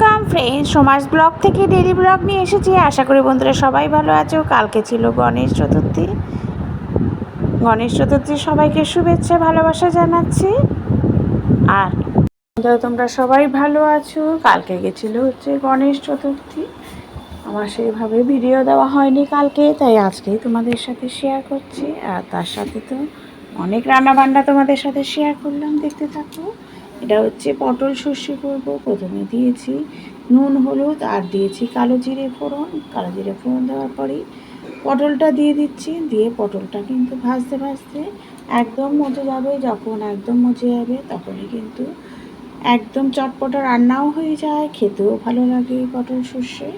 Welcome friends, Soma's blog থেকে daily blog নিয়ে এসেছি। আশা করি বন্ধুরা সবাই ভালো আছো। কালকে ছিল গণেশ চতুর্থী। সবাইকে শুভেচ্ছা ভালোবাসা জানাচ্ছি। আর বন্ধুরা তোমরা সবাই ভালো আছো। কালকে গেছিলো হচ্ছে গণেশ চতুর্থী। আমার সেইভাবে ভিডিও দেওয়া হয়নি কালকে, তাই আজকেই তোমাদের সাথে শেয়ার করছি। আর তার সাথে তো অনেক রান্নাবান্না তোমাদের সাথে শেয়ার করলাম, দেখতে থাকো। এটা হচ্ছে পটল সর্ষে করবো। প্রথমে দিয়েছি নুন হলুদ আর দিয়েছি কালো জিরে ফোড়ন দেওয়ার পরেই পটলটা দিয়ে দিচ্ছি। দিয়ে পটলটা কিন্তু ভাজতে ভাজতে একদম মজে যাবে। যখন একদম মজে যাবে তখনই কিন্তু একদম চটপটা রান্নাও হয়ে যায়, খেতেও ভালো লাগে পটল সর্ষে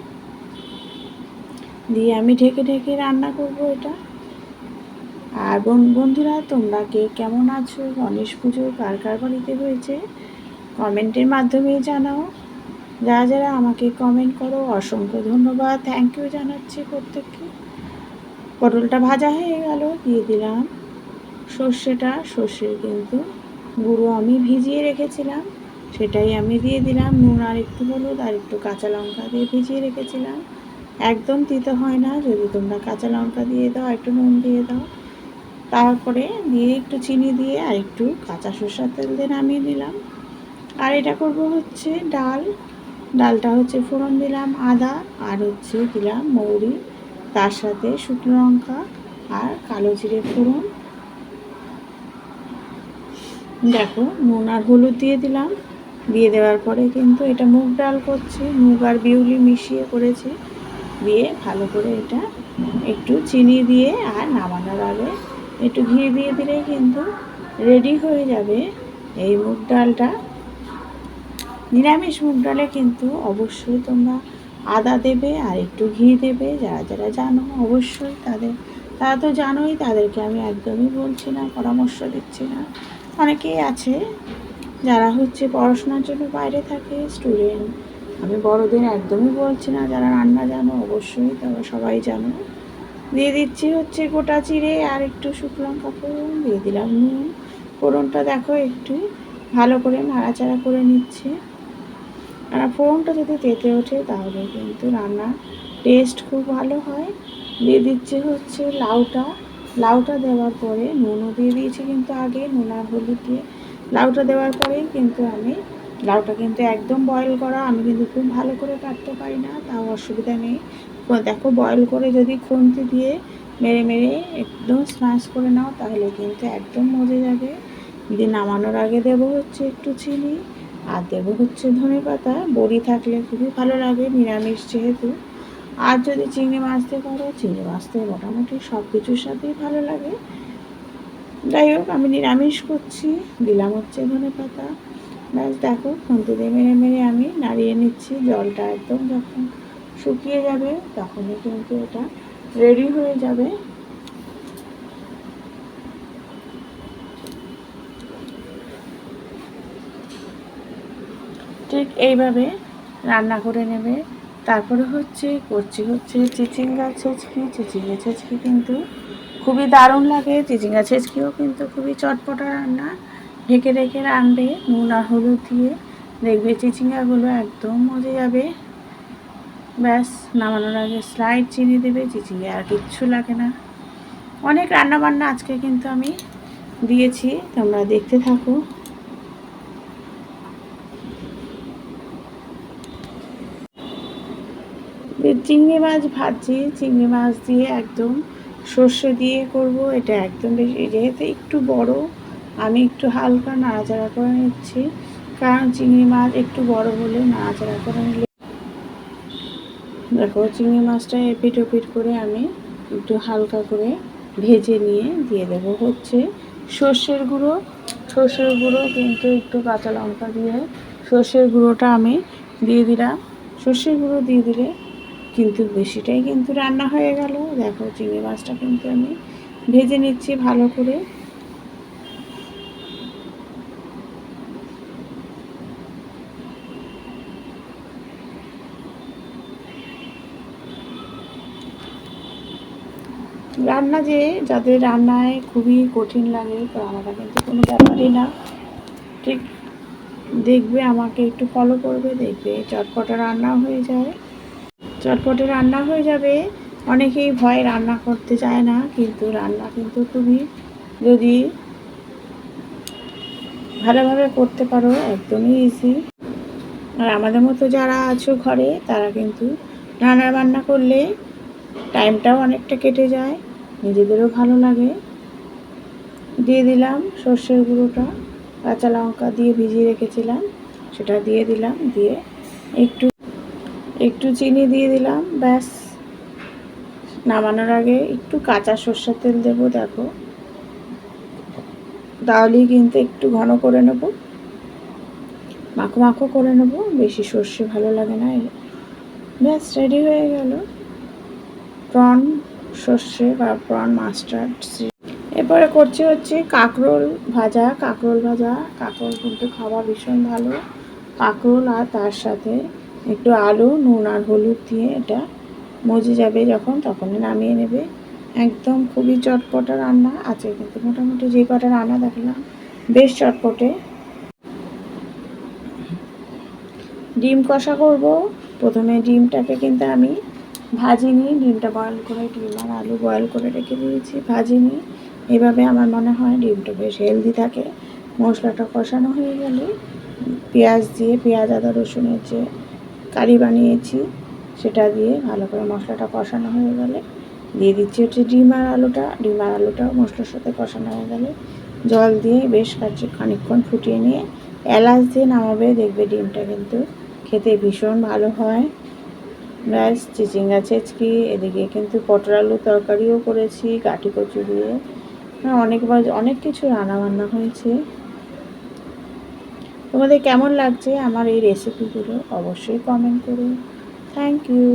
দিয়ে। আমি ঢেকে ঢেকে রান্না করব এটা। আর বন্ধুরা তোমরা কে কেমন আছো? গণেশ পুজো কার কার বাড়িতে হয়েছে কমেন্টের মাধ্যমে জানাও। যারা যারা আমাকে কমেন্ট করো অসংখ্য ধন্যবাদ, থ্যাংক ইউ জানাচ্ছি প্রত্যেককে। পটলটা ভাজা হয়ে গেল, দিয়ে দিলাম সর্ষের কিন্তু গুঁড়ো আমি ভিজিয়ে রেখেছিলাম, সেটাই আমি দিয়ে দিলাম। নুন আর একটু হলুদ আর একটু কাঁচা লঙ্কা দিয়ে ভিজিয়ে রেখেছিলাম। একদম তিতো হয় না যদি তোমরা কাঁচা লঙ্কা দিয়ে দাও, একটু নুন দিয়ে দাও। তারপরে দিয়ে একটু চিনি দিয়ে আর একটু কাঁচা সরষের তেল দিয়ে নামিয়ে দিলাম। আর এটা করব হচ্ছে ডালটা হচ্ছে ফোড়ন দিলাম আদা আর হচ্ছে দিলাম মৌরি, তার সাথে শুকনো লঙ্কা আর কালো জিরে ফোড়ন। দেখো নুন আর হলুদ দিয়ে দিলাম। দিয়ে দেওয়ার পরে কিন্তু এটা মুগ ডাল করছি, মুগ আর বিউলি মিশিয়ে করেছি। দিয়ে ভালো করে এটা একটু চিনি দিয়ে আর নামানোর আগে একটু ঘি দিয়ে দিলেই কিন্তু রেডি হয়ে যাবে এই মুগ ডালটা। নিরামিষ মুগ ডালে কিন্তু অবশ্যই তোমরা আদা দেবে আর একটু ঘি দেবে। যারা যারা জানো অবশ্যই তারা তো জানোই, তাদেরকে আমি একদমই বলছি না, পরামর্শ দিচ্ছি না। অনেকেই আছে যারা হচ্ছে পড়াশোনার জন্য বাইরে থাকে, স্টুডেন্ট। আমি বড়দের একদমই বলছি না, যারা রান্না জানো অবশ্যই তারা সবাই জানো। দিয়ে দিচ্ছি হচ্ছে গোটা জিরে আর একটু শুকনো লঙ্কা ফোড়ন, দিয়ে দিলাম নুন। ফোড়নটা দেখো একটু ভালো করে নাড়াচাড়া করে নিচ্ছে। আর ফোড়নটা যদি তেতে ওঠে তাহলে কিন্তু রান্নার টেস্ট খুব ভালো হয়। দিয়ে দিচ্ছি হচ্ছে লাউটা দেওয়ার পরে নুনও দিয়ে দিয়েছি কিন্তু আগে, নুন আর হলুদ দিয়ে লাউটা দেওয়ার পরেই কিন্তু আমি লাউটা কিন্তু একদম বয়েল করা, আমি কিন্তু খুব ভালো করে কাটতে পারি না, তাও অসুবিধা নেই। দেখো বয়েল করে যদি খুন্তি দিয়ে মেরে মেরে একদম স্ম্যাশ করে নাও তাহলে কিন্তু একদম মজে যাবে। দিয়ে নামানোর আগে দেবো হচ্ছে একটু চিনি আর দেবো হচ্ছে ধনেপাতা। বড়ি থাকলে খুবই ভালো লাগে নিরামিষ যেহেতু। আর যদি চিংড়ি মাছ দিয়ে করো, চিংড়ি মাছ দিয়ে মোটামুটি সব কিছুর সাথেই ভালো লাগে। যাই হোক আমি নিরামিষ করছি, দিলাম হচ্ছে ধনেপাতা। ব্যাস দেখো খুন্তি দিয়ে মেরে মেরে আমি নাড়িয়ে নিচ্ছি। জলটা একদম যখন শুকিয়ে যাবে তখনই কিন্তু এটা রেডি হয়ে যাবে। ঠিক এইভাবে রান্না করে নেবে। তারপরে করছি হচ্ছে চিচিঙ্গা ছেচকি কিন্তু খুবই দারুণ লাগে। চিচিঙ্গা ছেচকিও কিন্তু খুবই চটপটা রান্না। ঢেকে রেখে রাঁধবে নুন আর হলুদ দিয়ে, দেখবে চিচিঙ্গাগুলো একদম মজে যাবে। ব্যাস নামানোর আগে স্লাইড চিনি দেবে, চিচিঙ্গা আর কিচ্ছু লাগে না। অনেক রান্নাবান্না আজকে কিন্তু আমি দিয়েছি, তোমরা দেখতে থাকো। চিংড়ি মাছ ভাজছি, চিংড়ি মাছ দিয়ে একদম সর্ষে দিয়ে করব। এটা একদম বেশি, যেহেতু একটু বড় আমি একটু হালকা নাড়াচাড়া করে নিচ্ছি, কারণ চিংড়ি মাছ একটু বড় হলে নাড়াচাড়া করে নিলে। দেখো চিংড়ি মাছটা এপিট ওপিট করে আমি একটু হালকা করে ভেজে নিয়ে দিয়ে দেবো হচ্ছে সর্ষের গুঁড়ো কিন্তু একটু কাঁচা লঙ্কা দিয়ে সর্ষের গুঁড়োটা আমি দিয়ে দিলাম। সর্ষের গুঁড়ো দিয়ে দিলে কিন্তু বেশিটাই কিন্তু রান্না হয়ে গেল। দেখো চিংড়ি মাছটা কিন্তু আমি ভেজে নিচ্ছি ভালো করে। রান্না যাদের রান্নায় খুবই কঠিন লাগে, তো আমরা কিন্তু কোনো ব্যাপারই না। ঠিক দেখবে, আমাকে একটু ফলো করবে, দেখবে চটপটে রান্না হয়ে যায়। চটপটে রান্না হয়ে যাবে। অনেকেই ভয় রান্না করতে চায় না, কিন্তু রান্না কিন্তু তুমি যদি ভালোভাবে করতে পারো একদমই ইজি। আর আমাদের মতো যারা আছো ঘরে, তারা কিন্তু রান্না বান্না করলে টাইমটাও অনেকটা কেটে যায়, নিজেদেরও ভালো লাগে। দিয়ে দিলাম সর্ষের গুঁড়োটা, কাঁচা লঙ্কা দিয়ে ভিজিয়ে রেখেছিলাম, সেটা দিয়ে দিলাম। দিয়ে একটু একটু চিনি দিয়ে দিলাম, ব্যাস। নামানোর আগে একটু কাঁচা সর্ষের তেল দেবো, দেখো, তাহলেই কিন্তু একটু ঘন করে নেব, মাখো মাখো করে নেব, বেশি সর্ষে ভালো লাগে না। ব্যাস রেডি হয়ে গেল প্রন সর্ষে বা প্রন মাস্টার্ড। এরপরে করছি হচ্ছে কাঁকরোল ভাজা। কাঁকরোল কিন্তু খাওয়া ভীষণ ভালো। কাঁকরোল আর তার সাথে একটু আলু, নুন আর হলুদ দিয়ে এটা মজে যাবে যখন, তখনই নামিয়ে নেবে। একদম খুবই চটপটা রান্না আছে, কিন্তু মোটামুটি যে কটা রান্না দেখলাম বেশ চটপটে। ডিম কষা করব। প্রথমে ডিমটাকে কিন্তু আমি ভাজিনি, ডিমটা বয়েল করে, ডিম আর আলু বয়েল করে রেখে দিয়েছি, ভাজিনি। এভাবে আমার মনে হয় ডিমটা বেশ হেলদি থাকে। মশলাটা কষানো হয়ে গেলে পেঁয়াজ দিয়ে, পেঁয়াজ আদা রসুনের যে কারি বানিয়েছি সেটা দিয়ে ভালো করে মশলাটা কষানো হয়ে গেলে দিয়ে দিচ্ছি হচ্ছে ডিম আর আলুটাও মশলার সাথে কষানো হয়ে গেলে জল দিয়ে বেশ খানিকক্ষণ ফুটিয়ে নিয়ে এলাচ দিয়ে নামাবে। দেখবে ডিমটা কিন্তু খেতে ভীষণ ভালো হয়। ব্যাস চিচিঙ্গা ছেচকি, এদিকে কিন্তু পটল আলু তরকারিও করেছি কাঠি কচু দিয়ে। অনেক কিছু রান্নাবান্না হয়েছে। তোমাদের কেমন লাগছে আমার এই রেসিপিগুলো অবশ্যই কমেন্ট করো। Thank you.